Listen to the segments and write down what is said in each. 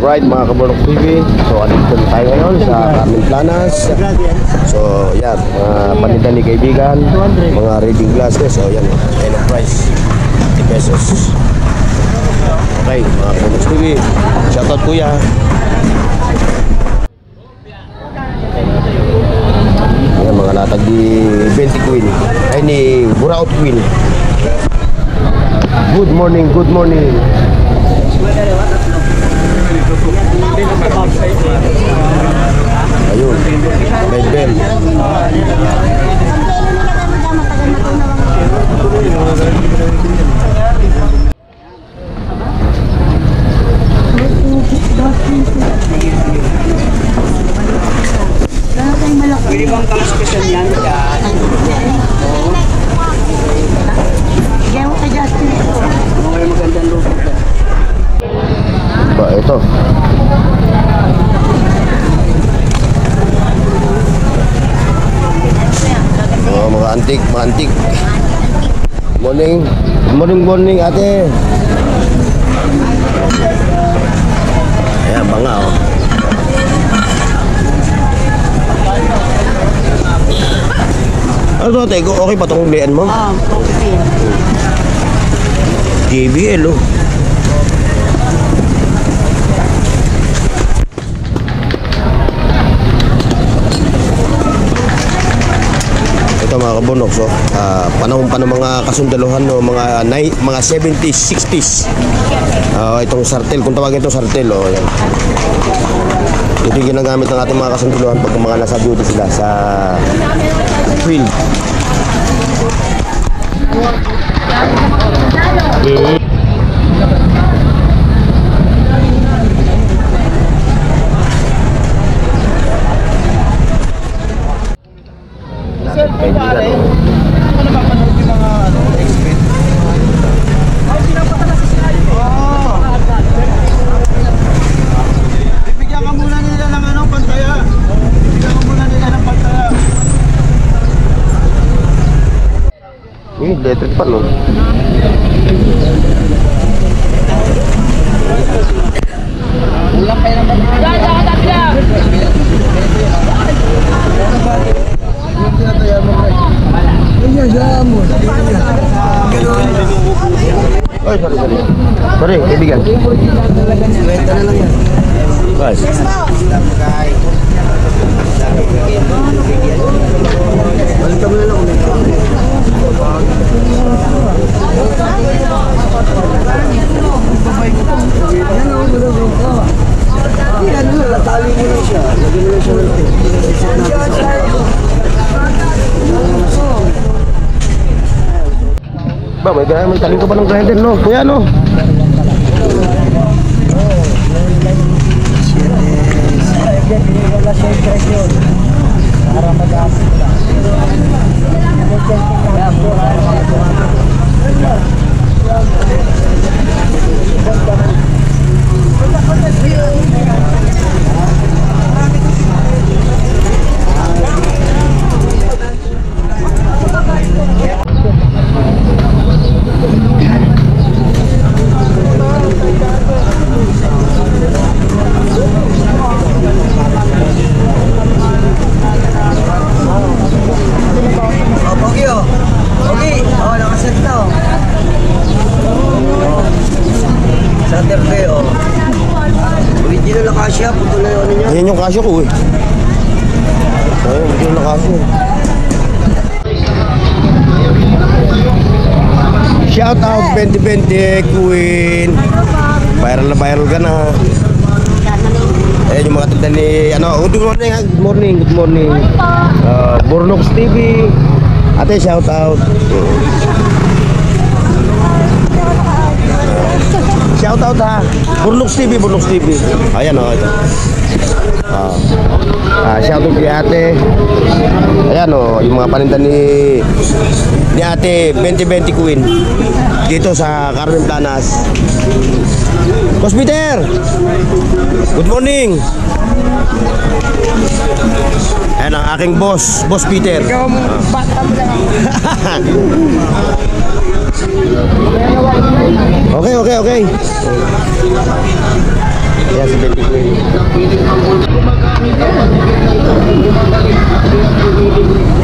Alright mga Kaburnok TV, so andito na tayo ngayon sa Carmen Planas. So yan, mga paninda ni kaibigan, mga reading glasses. So yan, end of price 50 pesos. Okay mga Kaburnok TV, shoutout kuya. Yan mga latag di 20 Queen, ay ni Buraot Queen. Good morning, good morning. Ayun, may bell. Pwede bang kang-special yan dyan? Bigyan mo ka Justin ito. Okay, magandang lupa dyan. Ba, ito. Oh, mga antik, mga antik. Morning. Morning, morning ate. Ayan, banga oh. Ano ate, okay pa itong lian mo? Okay. JBL oh. Ito mga Kaburnok, so panahon pa ng mga kasundaluhan no, mga 70s, 60s. Itong sartel, kung tawagin itong sartel oh, yan. Ito yung ginagamit ng ating mga kasundaluhan pag mga nasa duty sila sa field. Electric pa no. Ulang pa yan. Ay, sorry. Sorry, kaibigan. Guys. Balik ka muna lang ulit. Ba, may taling ka ba ng grinder no? Kuya no? Para mag-aasip lang. Ayan yung kasyo ko eh. Ayan, hindi yung nakasyo. Shout out 2020 Queen. Viral na viral ka na. Ayan yung mga tinda ni good morning, good morning, good morning. Burnox TV. Ate shout out. Shout out ha. Burnox TV, Burnox TV. Ayan oh, ito. Shout out kay ate. Ayan oh, yung mga paninda ni ate 2020 Queen dito sa Carmen Planas. Boss Peter, good morning. Ayan ang aking boss, Boss Peter. Ikaw mo, bata mo lang. Okay. Yan si Betty Queen.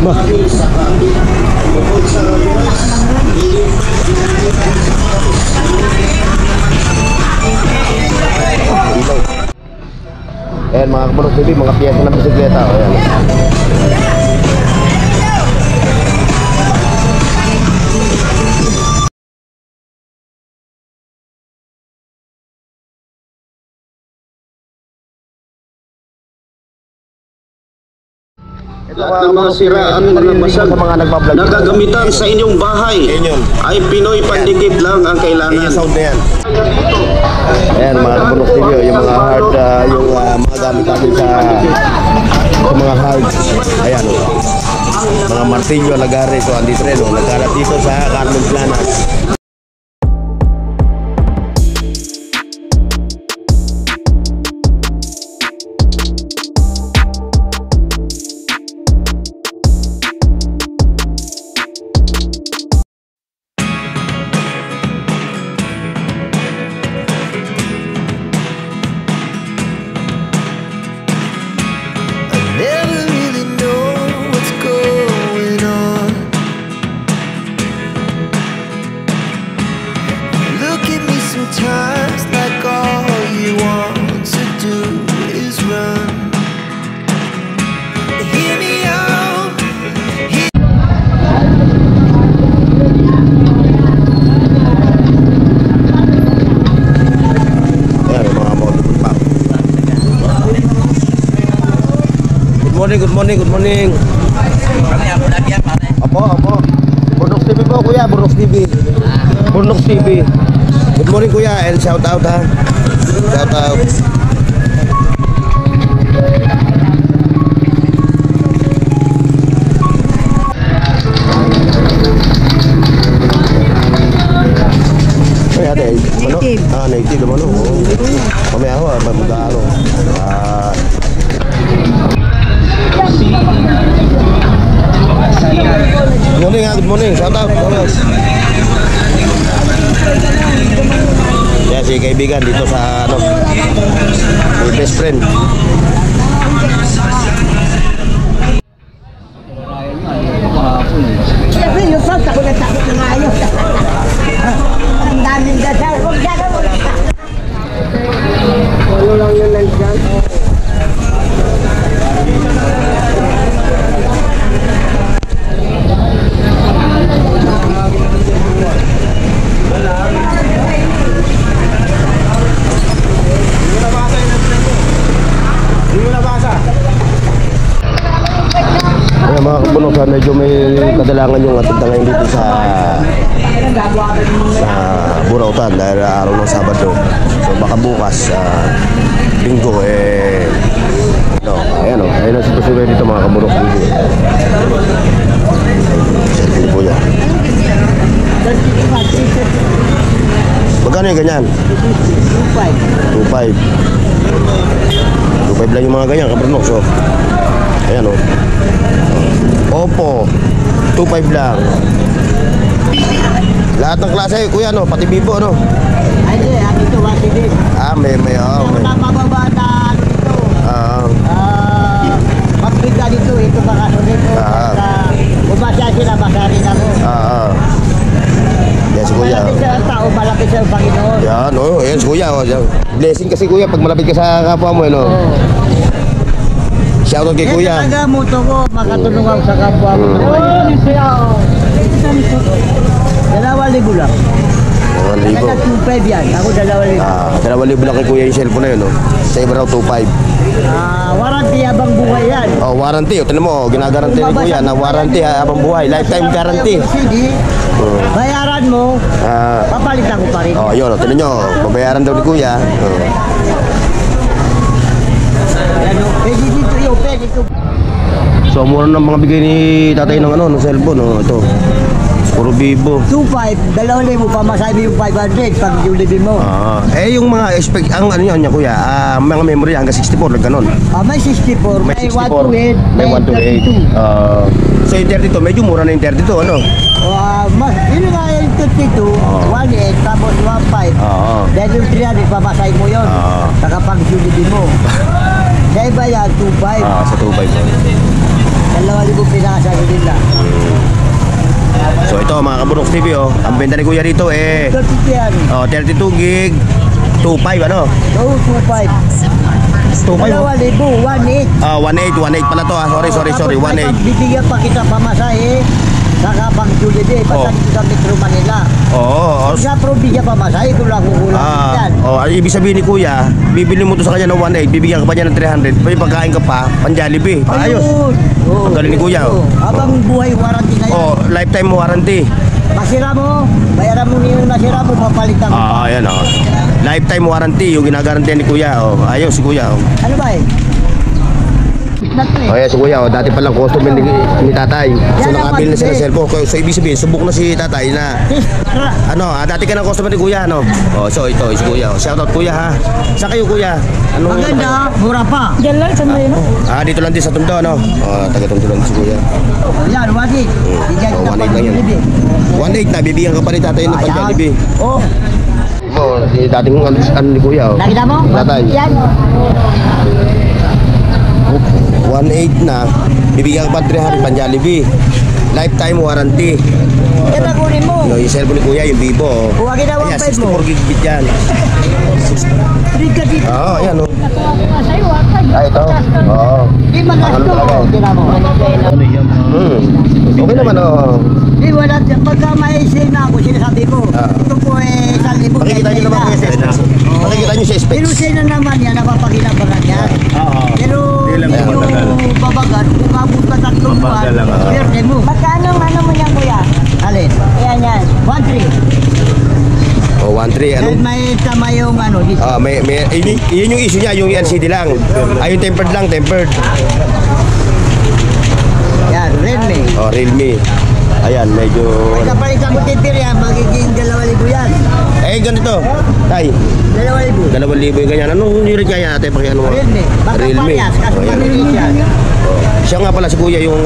Bah. Ayan mga Kabunok TV, mga piyesa ng bisikleta. Ayan. Lahat ng mga siraan mga basag na gagamitan sa inyong bahay ay Pinoy pandikit lang ang kailangan. Sound na yan. Ayan mga Kabunok TV, yung mga hard, yung mga gamit natin sa mga hard. Ayan o. Mga martilyo, lagare. So andito rin o. Nagkalat dito sa Carmen Planas. Never really know what's going on. Look at me sometimes like all you want to do is run. Hear me out. Ayan yung mga motor pa. Good morning, good morning. Opo. Burnox TV po kuya, Burnox TV. Burnox TV. Good morning kuya, and shout out ha. Shout out. Ay ate, ano? Native naman o. Mamaya ako, mag-ano. Good morning ha, good morning. Shout out. Yan si kaibigan dito sa ano, my best friend. Siyempre, yung front ako natakot na ngayon. Ang daming dasal. Huwag dyan, huwag dyan. Ano lang yun lang dyan? Ayan mga Kabunok, medyo may kadalangan yung atinda ngayon dito sa Burautan dahil araw ng Sabado. So baka bukas, Linggo, no, ayan o, ayan ang sitwasyon dito mga Kabunok. Selfie po yan. Magkano yung ganyan? 2.5. 2.5 lang yung mga ganyan, Kabunok. So, ayan o. Oppo, 2.5 lang. Lahat ng klase, kuya, no? Pati Vivo, no? Ay, hindi. Ako ito, wasibig. May. Ang mababa na dito. Pagbiga dito, ito baka sunod ko. Bumasa sila, basa rin ako. Yan si kuya. Malapit sa tao, malapit sa Panginoon. Yan, yan si kuya. Blessing kasi kuya, pag malapit ka sa kapwa mo, no? Shoutout kay kuya. Ito talaga moto ko, makatulong ako sa kapwa ko. $2,000 lang. 2,000. Kaya 2.5 yan, ako 2,000. 2,000 lang kay kuya yung cellphone na yun, no? Sa iba raw 2.5. Warranty habang buhay yan. Oh, warranty. O, tinan mo, ginagaranty ni kuya na warranty habang buhay. Lifetime guarantee. Sige, bayaran mo, papalitan ko pa rin. Oh, yun. Tinan nyo, babayaran daw ni kuya. Pwede dito yun, pwede dito. So, mura ng mga bigay ni tatay ng ano, ng cellphone, no? Ito. Puro Vivo. 2.5, 2,000 mo pa masabi yung 500 pag ulibin mo. Yung mga ang ano niya kuya, mga memory hanggang 64 lang ganon. May 64, may 64, 128, may 128. So yung 32, medyo mura na yung 32, ano? Yun nga yung 232, 1.8, tapos 1.5. Oo. Dahil yung 300, pamasay mo yun. Oo. Saka pang Jollibee mo. Sa iba yan, 2.5. Sa 2.5 po. 2,000 pinakasali nila. So ito mga Kabunoks TV oh. Ang benta ni Kuya rito 32 yan. 32 gig 2.5 ano? Oo, 2.5. 2.5 2,000, 1.8. 1.8 pala to sorry 1.8. Bibigyan pa kita pamasahe. Saka pang Jollibee, basta dito sa Metro Manila. Oo. Kung sa probinsya pamasahe, kung lang kukulang yan. Ibig sabihin ni Kuya, bibili mo to sa kanya ng 1.8, bibigyan ka pa niya ng 300, pwede pagkain ka pa, pang Jollibee. Ayos. Oo. Ang galing ni Kuya. Habang buhay warranty na yan. Lifetime warranty. Masira mo, bayaran mo yung nasira mo, papalitan mo. Ayan Lifetime warranty yung ginagarantiyan ni Kuya. Ayos si Kuya. Ano ba eh? Ayan si Kuya, dati palang customer ni Tatay. So nakabili na siya ng cellphone. So ibig sabihin, subok na si Tatay na dati ka ng customer ni Kuya, no? So ito si Kuya. Shoutout Kuya ha. Saan kayo Kuya? Maganda, mura pa. Diyan lang, saan yun? Dito lang din sa Tondo, no? Taga-Tondo lang si Kuya. Yan, 1.8. Bigyan kita 1.8 pang lang yan. Jollibee. 1.8 na, bibigyan ka pa ni Tatay ng pang Jollibee. Oh, Dating ano ni Kuya, nakita mo? Tatay. Yan. 1.8 na, bibigyan ka pa 300 pang Jollibee. Lifetime warranty. Yan ang kunin mo. Yung cellphone ni Kuya, yung Vivo. Kuha kita 1.5 mo. 64 gigabit yan. Free ka dito. Ayan o. Sa'yo, Ito. Oo. Di magasto. Tira mo. Okay naman Di wala. Pagka may sale na ako, sinasabi ko. Ito po eh, 1,000. Makikita nyo naman Kuya sa specs. Makikita nyo sa specs. Pero sale na naman yan, napapakinabangan yan. Pero yung babagat, kung abot ka 3 buwan, swerte mo. Magkano ano mo niyan, kuya? Alin? Ayan yan. 1.3. 1.3 Dahil may tama yung dito. yun yung issue niya, yung LCD lang. Yung tempered lang, tempered. Yan, Redmi. Realme. Ayan, medyo... Pagkapalitan mo tipir yan, magiging 2,000 yan. Ganito. Tay, 2,000. 2,000 yung ganyan. Anong unit kaya natin? Ano? Redmi. Baka Realme. parehas, kaso maliit yan. Siya nga pala si Kuya yung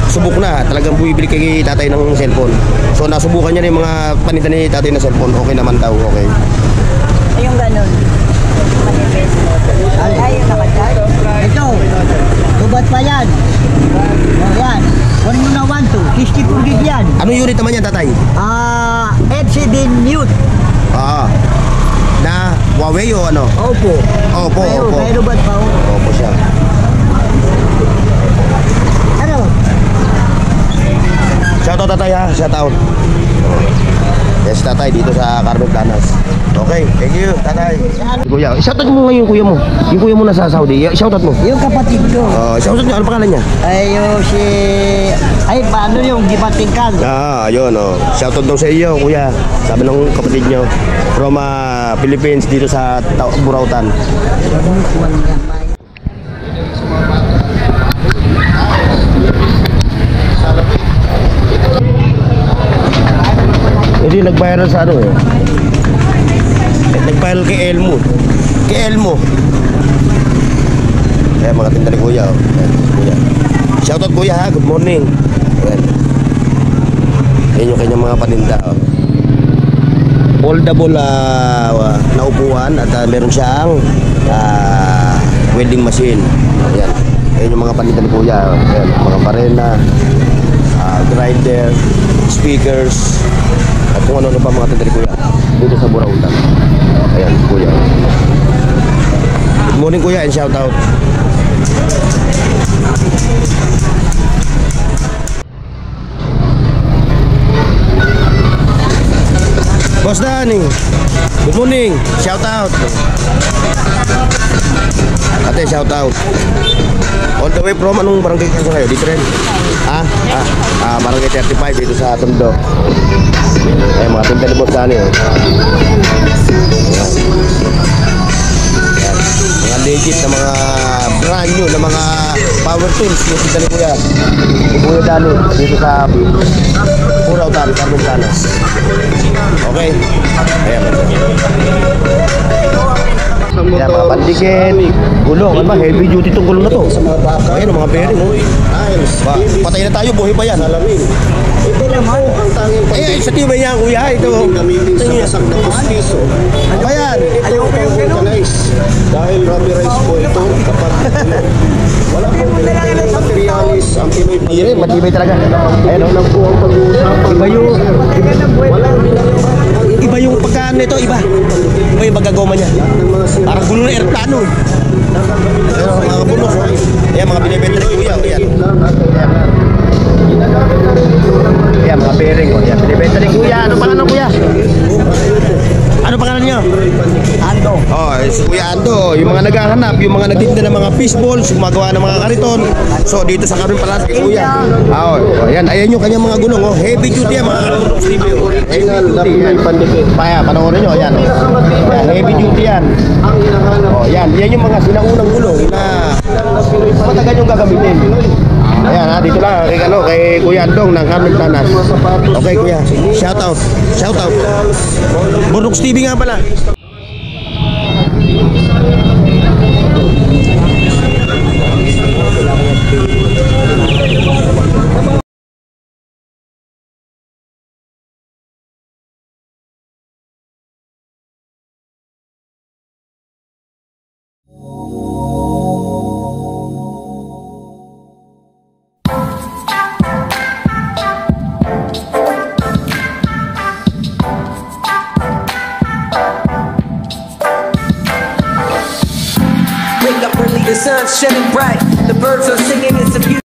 subok na. Talagang bumibili kay Tatay ng cellphone. So nasubukan niya na yung mga paninda ni Tatay na cellphone. Okay naman daw, okay. Yung ganun. Manifest. Ay, yung nakatay. Ito, tubat pa yan. Yan. Kunin mo na 1.2, 64 gig yan. Anong unit naman yan, Tatay? LCD Mute. Na Huawei o ano? Opo. Opo. May rubat pa ho. Opo siya. Ano? Shoutout Tatay ha, shoutout. Yes, Tatay dito sa Carmen Planas. Okay, thank you, Tatay. Kuya, shoutout mo ngayon kuya mo. Yung kuya mo nasa Saudi, shoutout mo. Yung kapatid ko. Shoutout niya, ano pangalan niya? Ay, yung si... Ay, paano yung gibatingkan? Ayun shoutout daw sa iyo, kuya. Sabi ng kapatid niyo from Philippines dito sa Burautan. Hindi nag-viral sa ano eh. Nag-viral kay Elmo. Kay Elmo. Ayan mga tinda ni Kuya. Ayan, Kuya. Shoutout Kuya ha, good morning. Ayan. Ayan yung kanyang mga paninda. Foldable na upuan at meron siyang welding machine. Ayan. Ayan yung mga paninda ni Kuya. Ayan, mga barena, grinder, speakers, at kung ano-ano pa mga tinda ni Kuya dito sa Burautan. Ayan, Kuya. Good morning Kuya and shout out. Boss Danny, good morning, shout out. Ate, shout out. All the way from anong barangay kayo kayo? Dito rin? Barangay 35 dito sa Tondo. Eh, mga tinda ni Boss Danny. Ayan. Mga legit na mga brand new na mga power tools yung tinda ni Kuya. Kuya Danny dito sa Burautan, Carmen Planas. Okay? Ayan. Ayan, mga pandikit, gulong. Ano ba? Heavy duty itong gulong na to. Ayan, mga bearing. Patay na tayo, buhay pa yan. naman. Ang tanging Ay, sa tibay niya, kuya. Ito. gamitin sa kasak na pustiso Ayan. Ayaw ko yung gano'n. vulcanize. Dahil rubberized po ito kapag wala pong pinagpili materialis ang Pinoy Hindi, matibay talaga. Ayan, Lang po ang pag-uusapan. iba yung pagkaan nito, iba. Iba yung pagkagoma niya. Parang gulo ng aeroplano. Ayan, mga kabunok. Ayan, mga binibenta ni kuya. Ayan. Ayan, mga bearing. Ayan, binibenta ni kuya. Ano pangalan kuya? Ano pangalan niyo? Ando. Oh, si Kuya Ando, yung mga naghahanap, yung mga nagtitinda ng mga fish balls, gumagawa ng mga kariton. So dito sa Karon Palace kay Kuya. Ayan, ayan yung kanyang mga gulong, oh. Heavy duty yan mga Stevie. Original na Pinoy pandikit. Panoorin nyo, ayan. Oh. Ayan, heavy duty yan. Ang hinahanap Oh, yan yung mga sinaunang gulong na matagal yung gagamitin. Ayan ha, dito lang kay Kuya Andong ng Karon Palace. Okay Kuya, shout out. Shout out. Bunok Stevie nga pala. Wake up early, the sun's shining bright. The birds are singing, it's a beautiful